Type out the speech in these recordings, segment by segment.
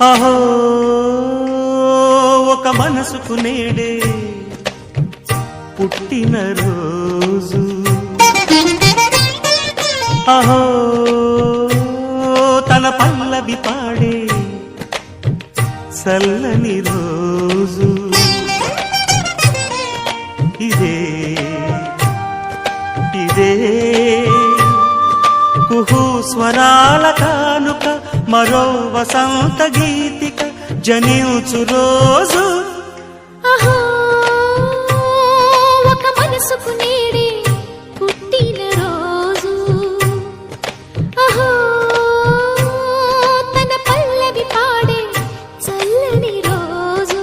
అహో ఒక మనసుకు నేడే పుట్టిన రోజు, అహో తన పల్లవి పాడే చల్లని రోజు, ఇదే ఇదే కుహు స్వరాల కానుక, మరో వసంత గీతిక జనించు రోజు. అహో ఒక మనసుకు నేడే పుట్టిన రోజు, అహో తన పల్లవి పాడే చల్లని రోజు.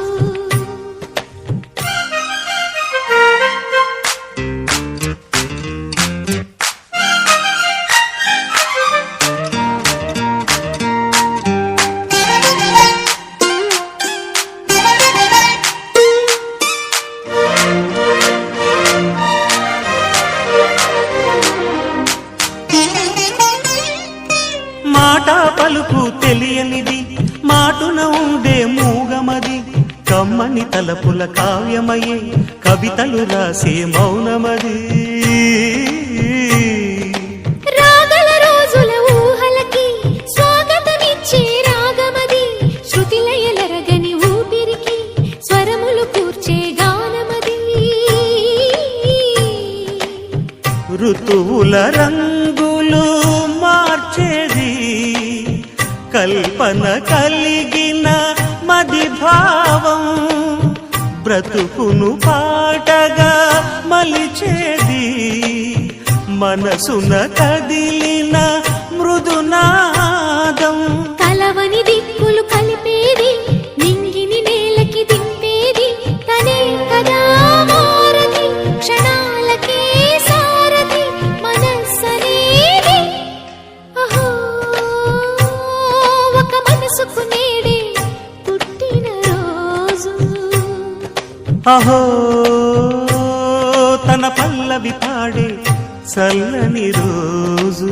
మాట పలుకు తెలియనిది, మాటున ఉండే మూగమది, కమ్మని తలపుల కావ్యమయే కవితలు రాసే మౌనమది. రాగల రోజుల ఊహలకి స్వాగతమిచ్చే రాగమది, శృతిలయలరగని ఊపిరికి స్వరములు కూర్చే గానమది. ఋతువుల రంగులు మార్చేది కల్పన కలిగిన మది భావం, బ్రతుకును పాటగా మలిచేది మనసున కదిలిన మృదునాదం. కలవని దిక్కులు కలిపేది, నింగిని నేలకి దింపేది తనే కదా మారది, క్షణాలకే సారది మనస్సనేది. అహో ఒక మనసుకు నేడే పుట్టిన రోజు, అహో తన పల్లవి పాడే చల్లని రోజు.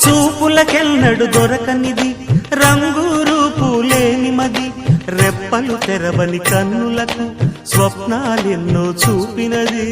చూపులకెన్నడు దొరకనిది, రంగు రూపు లేని మది, రెప్పలు తెరవని కన్నులకు స్వప్నాలెన్నో చూపినది.